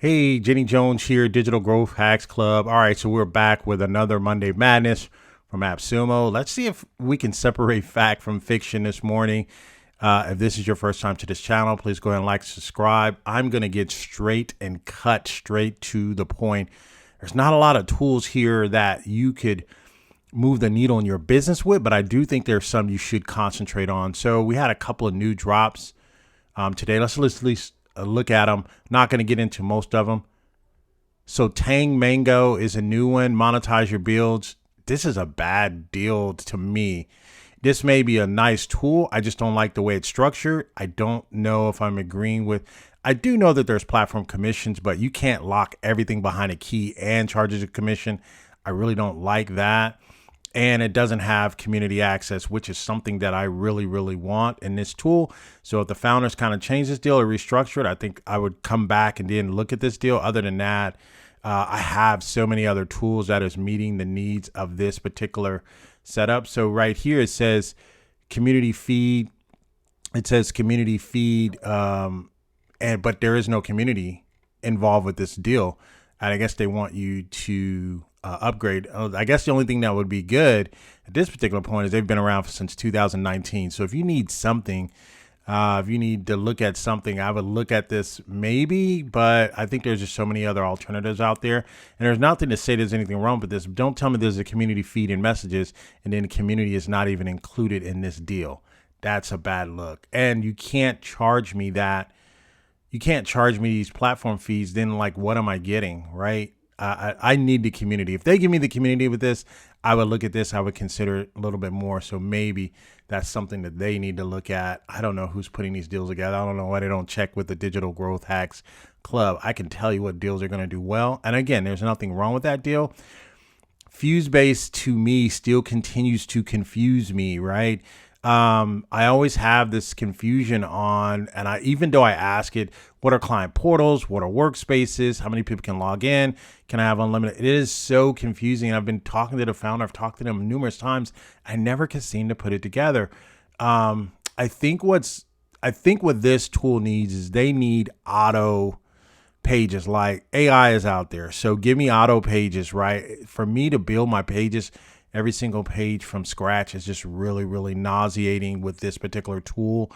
Hey, Jenny Jones here, Digital Growth Hacks Club. All right, so we're back with another Monday Madness from AppSumo. Let's see if we can separate fact from fiction this morning. If this is your first time to this channel, please go ahead and like, subscribe. I'm going to get straight and cut straight to the point. There's not a lot of tools here that you could move the needle in your business with, but I do think there's some you should concentrate on. So we had a couple of new drops today. Let's at least look at them. Not going to get into most of them. So TagMango is a new one. Monetize your builds. This is a bad deal to me. This may be a nice tool. I just don't like the way it's structured. I don't know if I'm agreeing with. I do know that there's platform commissions, but you can't lock everything behind a key and charges a commission. I really don't like that. And it doesn't have community access, which is something that I really, really want in this tool. So if the founders kind of change this deal or restructure it, I think I would come back and then look at this deal. Other than that, I have so many other tools that is meeting the needs of this particular setup. So right here, it says community feed. It says community feed, but there is no community involved with this deal. And I guess they want you to upgrade. I guess the only thing that would be good at this particular point is they've been around since 2019. So if you need something, if you need to look at something, I would look at this maybe, but I think there's just so many other alternatives out there. And there's nothing to say there's anything wrong with this. Don't tell me there's a community feed and messages and then the community is not even included in this deal. That's a bad look. And you can't charge me that. You can't charge me these platform fees. Then like, what am I getting? Right? I need the community. If they give me the community with this, I would look at this. I would consider it a little bit more. So maybe that's something that they need to look at. I don't know who's putting these deals together. I don't know why they don't check with the Digital Growth Hacks Club. I can tell you what deals are going to do well. And again, there's nothing wrong with that deal. Fusebase to me still continues to confuse me, right? I always have this confusion on, and even though I ask it, what are client portals? What are workspaces? How many people can log in? Can I have unlimited? It is so confusing. I've been talking to the founder. I've talked to them numerous times. I never can seem to put it together. I think what this tool needs is they need auto pages. Like AI is out there. So give me auto pages, right? For me to build my pages, every single page from scratch is just really, really nauseating with this particular tool.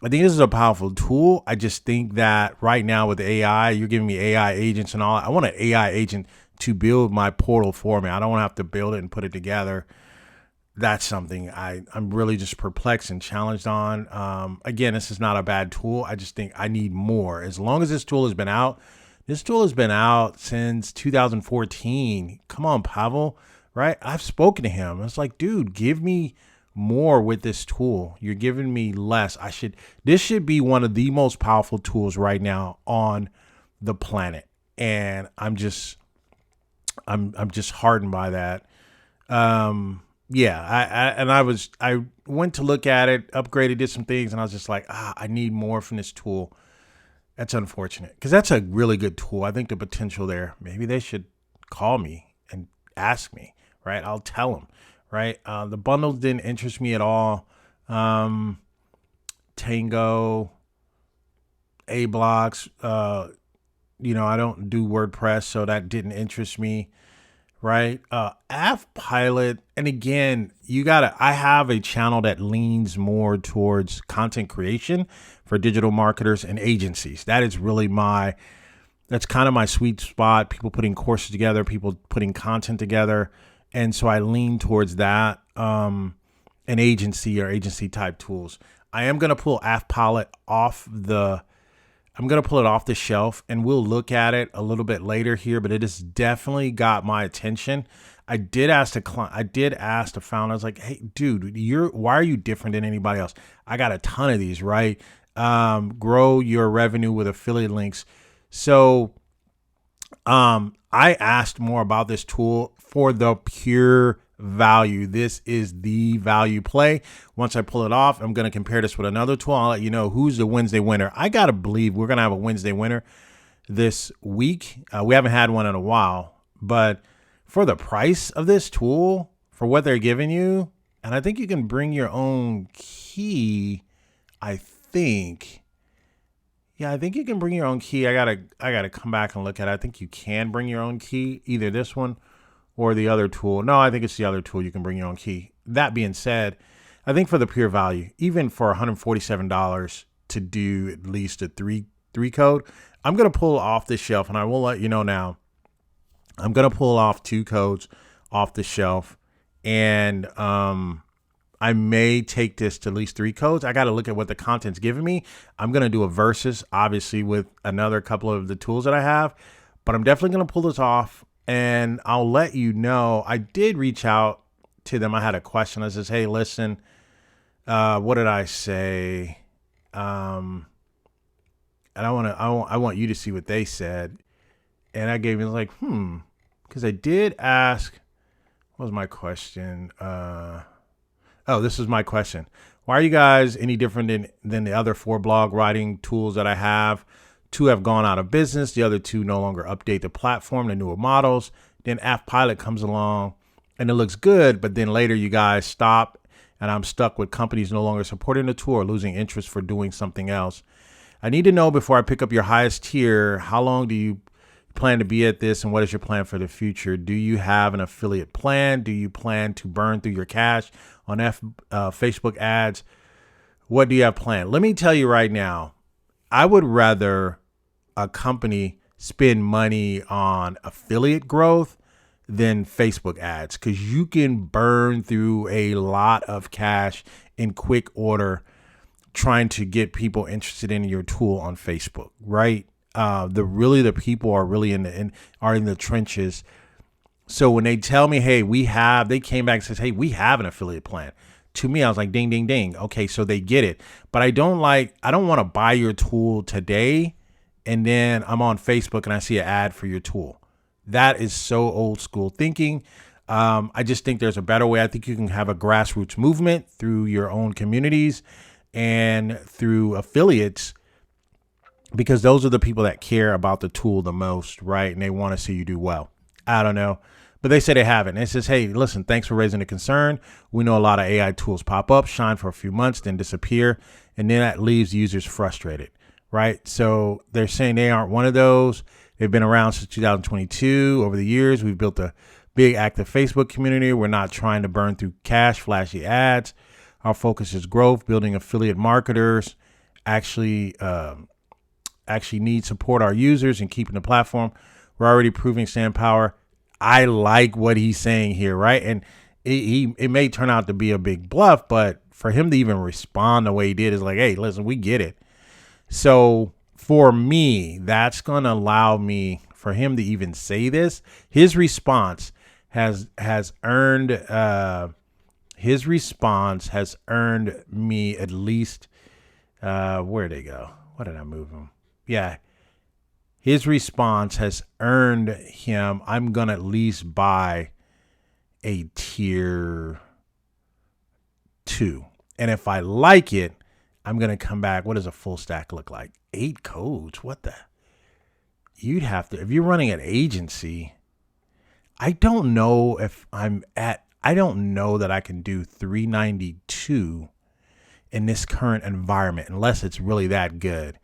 I think this is a powerful tool. I just think that right now with AI, you're giving me AI agents and all. I want an AI agent to build my portal for me. I don't want to have to build it and put it together. That's something I'm really just perplexed and challenged on. Again, this is not a bad tool. I just think I need more. As long as this tool has been out since 2014. Come on, Pavel. Right? I've spoken to him. It's like, dude, give me more with this tool. You're giving me less. This should be one of the most powerful tools right now on the planet. And I'm just hardened by that. Yeah, I went to look at it, upgraded, did some things, and I was just like, I need more from this tool. That's unfortunate because that's a really good tool. I think the potential there, maybe they should call me and ask me. Right. I'll tell them. Right. The bundles didn't interest me at all. Tango, A blocks. I don't do WordPress, so that didn't interest me. Right. Affpilot. And again, I have a channel that leans more towards content creation for digital marketers and agencies. That is really that's kind of my sweet spot. People putting courses together, people putting content together. And so I lean towards that, an agency or agency type tools. I am going to pull Affpilot off the shelf and we'll look at it a little bit later here, but it has definitely got my attention. I did ask the founder, I was like, hey, dude, why are you different than anybody else? I got a ton of these, right? Grow your revenue with affiliate links. So, I asked more about this tool for the pure value. This is the value play. Once I pull it off, I'm going to compare this with another tool. I'll let you know who's the Wednesday winner. I got to believe we're going to have a Wednesday winner this week. We haven't had one in a while, but for the price of this tool, for what they're giving you, and I think you can bring your own key, I think. Yeah, I think you can bring your own key. I gotta come back and look at it. I think you can bring your own key, either this one or the other tool. No, I think it's the other tool. You can bring your own key. That being said, I think for the pure value, even for $147 to do at least a three code, I'm gonna pull off the shelf, and I will let you know now. I'm gonna pull off 2 codes off the shelf, and I may take this to at least 3 codes. I got to look at what the content's giving me. I'm going to do a versus, obviously, with another couple of the tools that I have, but I'm definitely going to pull this off, and I'll let you know. I did reach out to them. I had a question. I says, hey, listen, what did I say? And I want you to see what they said. And I gave me like, because I did ask, what was my question? Oh, this is my question. Why are you guys any different than the other 4 blog writing tools that I have? 2 have gone out of business. The other 2 no longer update the platform to newer models. Then Affpilot comes along and it looks good, but then later you guys stop and I'm stuck with companies no longer supporting the tool or losing interest for doing something else. I need to know before I pick up your highest tier, how long do you plan to be at this and what is your plan for the future? Do you have an affiliate plan? Do you plan to burn through your cash on Facebook ads? What do you have planned? Let me tell you right now, I would rather a company spend money on affiliate growth than Facebook ads, because you can burn through a lot of cash in quick order trying to get people interested in your tool on Facebook, right? The people are really in the trenches. So when they tell me, hey, they came back and says, hey, we have an affiliate plan. To me, I was like, ding, ding, ding. Okay, so they get it. But I don't want to buy your tool today and then I'm on Facebook and I see an ad for your tool. That is so old school thinking. I just think there's a better way. I think you can have a grassroots movement through your own communities and through affiliates, because those are the people that care about the tool the most, right? And they want to see you do well. I don't know. But they say they haven't. It says, hey, listen, thanks for raising the concern. We know a lot of AI tools pop up, shine for a few months, then disappear. And then that leaves users frustrated, right? So they're saying they aren't one of those. They've been around since 2022. Over the years, we've built a big active Facebook community. We're not trying to burn through cash, flashy ads. Our focus is growth, building affiliate marketers, actually need support our users and keeping the platform. We're already proving stand power. I like what he's saying here, right? And it may turn out to be a big bluff, but for him to even respond the way he did is like, hey, listen, we get it. So for me, that's going to allow me, for him to even say this, his response has earned me at least, where'd they go? What did I move him? Yeah. His response has earned him, I'm going to at least buy a tier 2. And if I like it, I'm going to come back. What does a full stack look like? 8 codes. What the? You'd have to, if you're running an agency, I don't know that I can do 392 in this current environment unless it's really that good.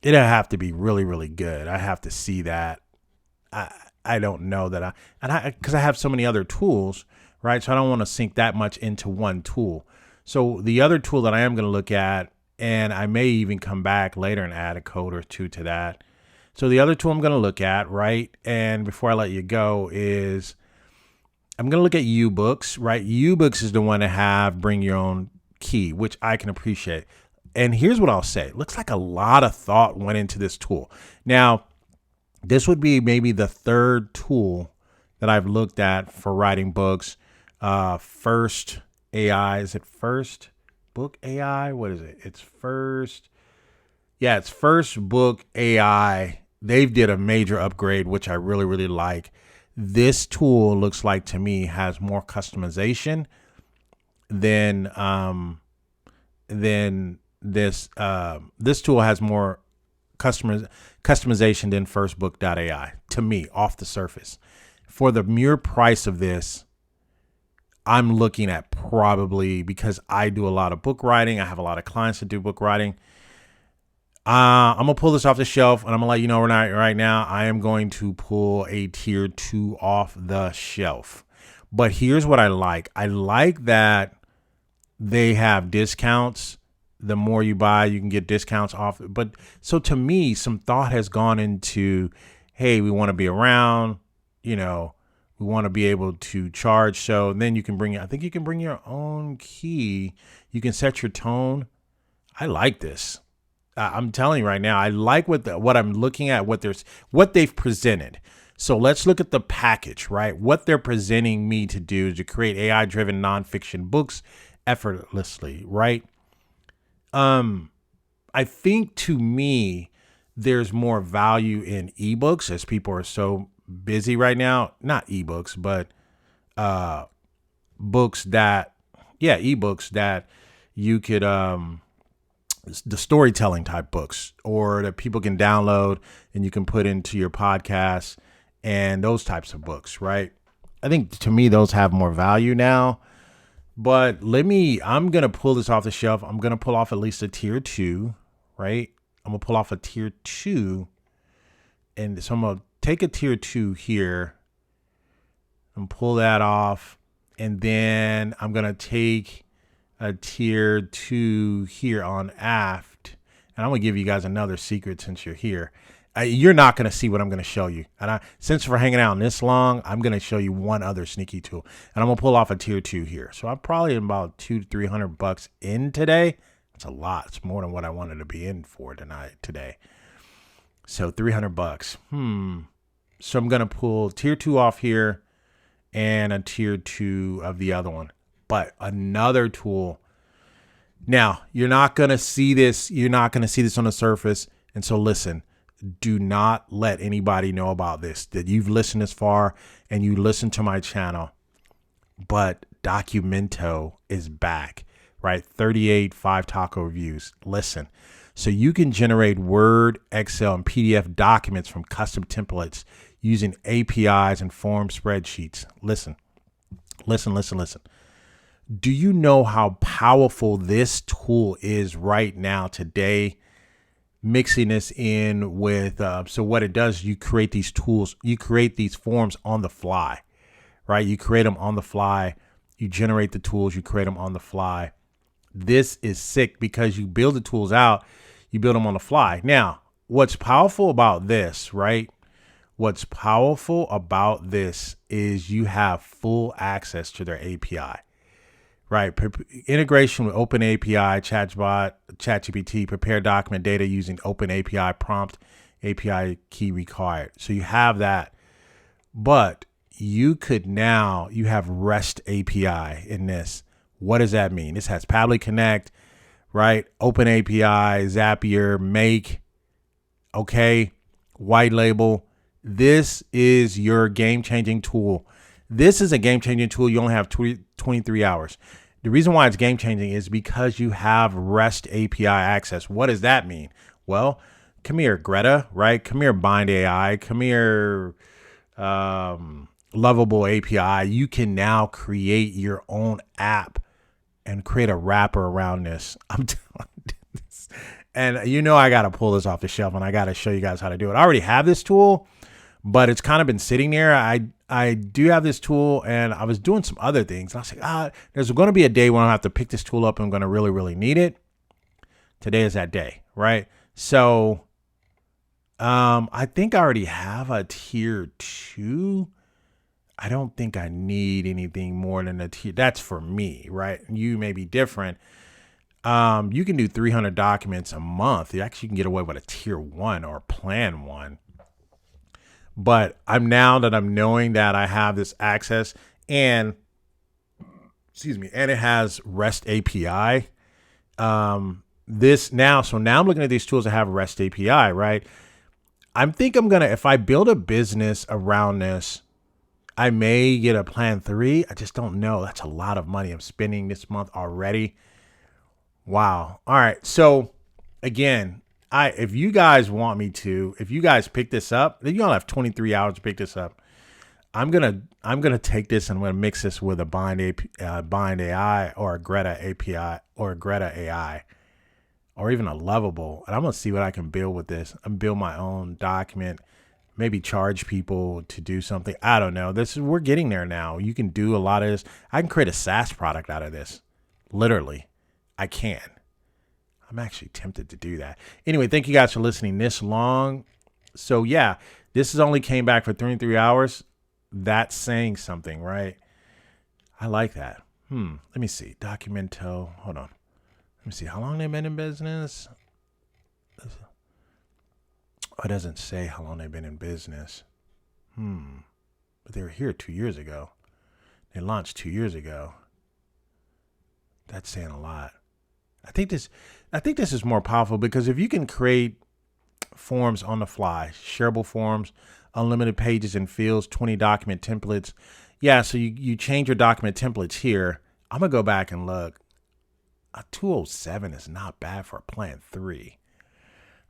It'd have to be really, really good. I have to see that. I don't know that because I have so many other tools, right? So I don't want to sink that much into one tool. So the other tool that I am going to look at, and I may even come back later and add a code or 2 to that. So the other tool I'm going to look at, right? And before I let you go is I'm going to look at Youbooks, right? Youbooks is the one to have bring your own key, which I can appreciate. And here's what I'll say. It looks like a lot of thought went into this tool. Now, this would be maybe the 3rd tool that I've looked at for writing books. First AI, is it First Book AI? What is it? It's First. Yeah, it's First Book AI. They've did a major upgrade, which I really, really like. This tool looks like to me has more customization than this tool has more customization than firstbook.ai to me off the surface. For the mere price of this, I'm looking at probably, because I do a lot of book writing, I have a lot of clients that do book writing, I'm gonna pull this off the shelf, and I'm gonna let you know right now. I am going to pull a tier 2 off the shelf. But here's what I like. I like that they have discounts. The more you buy, you can get discounts off. But so to me, some thought has gone into, hey, we want to be around, you know, we want to be able to charge. So then you can I think you can bring your own key. You can set your tone. I like this. I'm telling you right now, I like what I'm looking at, what they've presented. So let's look at the package, right? What they're presenting me to do is to create AI-driven nonfiction books effortlessly, right? I think to me, there's more value in ebooks as people are so busy right now. Not ebooks, but books that, ebooks that you could the storytelling type books, or that people can download and you can put into your podcast, and those types of books, right? I think to me, those have more value now. But I'm going to pull this off the shelf. I'm going to pull off at least a tier 2, right? I'm going to pull off a tier 2. And so I'm going to take a tier 2 here and pull that off. And then I'm going to take a tier 2 here on Aft. And I'm going to give you guys another secret since you're here. You're not going to see what I'm going to show you. And since we're hanging out this long, I'm going to show you one other sneaky tool. And I'm going to pull off a tier 2 here. So I'm probably about $200 to $300 in today. That's a lot. It's more than what I wanted to be in for today. So $300. So I'm going to pull tier 2 off here and a tier 2 of the other one. But another tool. Now, you're not going to see this. You're not going to see this on the surface. And so listen, do not let anybody know about this, that you've listened this far and you listen to my channel. But Documento is back, right? 38 5 taco reviews. Listen, so you can generate Word, Excel, and PDF documents from custom templates using APIs and form spreadsheets. Listen. Do you know how powerful this tool is right now today? Mixing this in with, so what it does, you create these tools, you create these forms on the fly, right? You create them on the fly. You generate the tools, you create them on the fly. This is sick because you build the tools out, you build them on the fly. Now, what's powerful about this, right? What's powerful about this is you have full access to their API. Right. Integration with Open API, ChatBot, ChatGPT, prepare document data using Open API prompt, API key required. So you have that. But you have REST API in this. What does that mean? This has Pabbly Connect, right? Open API, Zapier, Make, okay, white label. This is your game-changing tool. This is a game-changing tool. You only have 23 hours. The reason why it's game-changing is because you have REST API access. What does that mean? Well, come here, Greta, right? Come here, Bind AI. Come here, Lovable API. You can now create your own app and create a wrapper around this. I'm telling you this. And I got to pull this off the shelf, and I got to show you guys how to do it. I already have this tool, but it's kind of been sitting there. I do have this tool, and I was doing some other things. And I was like, there's going to be a day when I have to pick this tool up and I'm going to really, really need it. Today is that day, right? So I think I already have a tier 2. I don't think I need anything more than a tier. That's for me, right? You may be different. You can do 300 documents a month. You actually can get away with a tier 1 or plan 1. But now that I'm knowing that I have this access and it has REST API. So now I'm looking at these tools that have REST API, right? If I build a business around this, I may get a plan 3. I just don't know. That's a lot of money I'm spending this month already. Wow. All right. So again, if you guys want me to, if you guys pick this up, then you all have 23 hours to pick this up. I'm gonna take this and I'm gonna mix this with a Bind AI or a Greta API or a Greta AI. or even a lovable. And I'm going to see what I can build with this. I'm build my own document, maybe charge people to do something. I don't know. We're getting there now. You can do a lot of this. I can create a SaaS product out of this. Literally, I can. I'm actually tempted to do that. Anyway, thank you guys for listening this long. So yeah, this has only came back for 3 hours. That's saying something, right? I like that. Let me see. Documento. Hold on. Let me see. How long they've been in business? Oh, it doesn't say how long they've been in business. But they were here 2 years ago. They launched 2 years ago. That's saying a lot. I think this is more powerful because if you can create forms on the fly, shareable forms, unlimited pages and fields, 20 document templates. Yeah, so you change your document templates here. I'm going to go back and look. A 207 is not bad for plan 3.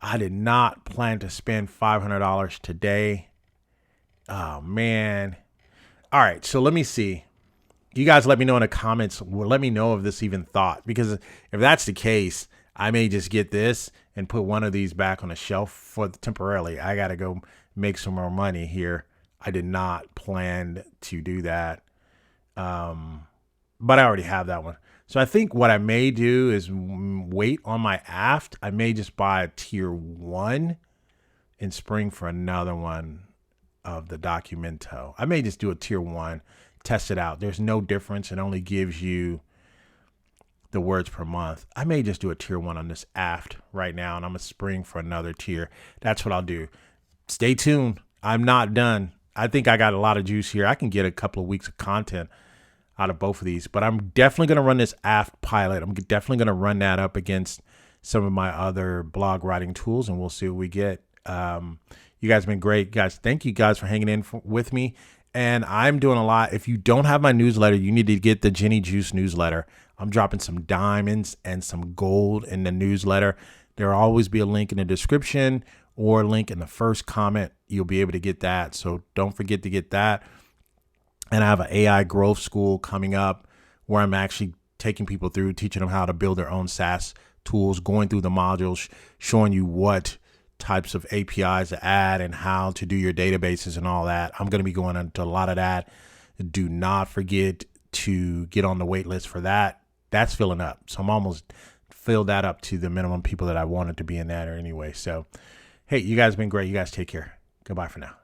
I did not plan to spend $500 today. Oh, man. All right, so let me see. You guys let me know in the comments. Let me know if this even thought. Because if that's the case, I may just get this and put one of these back on the shelf for temporarily. I got to go make some more money here. I did not plan to do that. But I already have that one. So I think what I may do is wait on my aft. I may just buy a tier 1 in spring for another one of the Documento. I may just do a tier 1, test it out. There's no difference. It only gives you the words per month. I may just do a tier 1 on this aft right now, and I'm going to spring for another tier. That's what I'll do. Stay tuned. I'm not done. I think I got a lot of juice here. I can get a couple of weeks of content out of both of these, but I'm definitely going to run this Affpilot. I'm definitely going to run that up against some of my other blog writing tools, and we'll see what we get. You guys have been great, guys. Thank you guys for hanging in with me. And I'm doing a lot. If you don't have my newsletter, you need to get the Jenny Juice newsletter. I'm dropping some diamonds and some gold in the newsletter. There will always be a link in the description or a link in the first comment. You'll be able to get that. So don't forget to get that. And I have an AI growth school coming up where I'm actually taking people through, teaching them how to build their own SaaS tools, going through the modules, showing you what types of APIs to add and how to do your databases and all that. I'm going to be going into a lot of that. Do not forget to get on the wait list for that. That's filling up. So I'm almost filled that up to the minimum people that I wanted to be in that or anyway. So, hey, you guys have been great. You guys take care. Goodbye for now.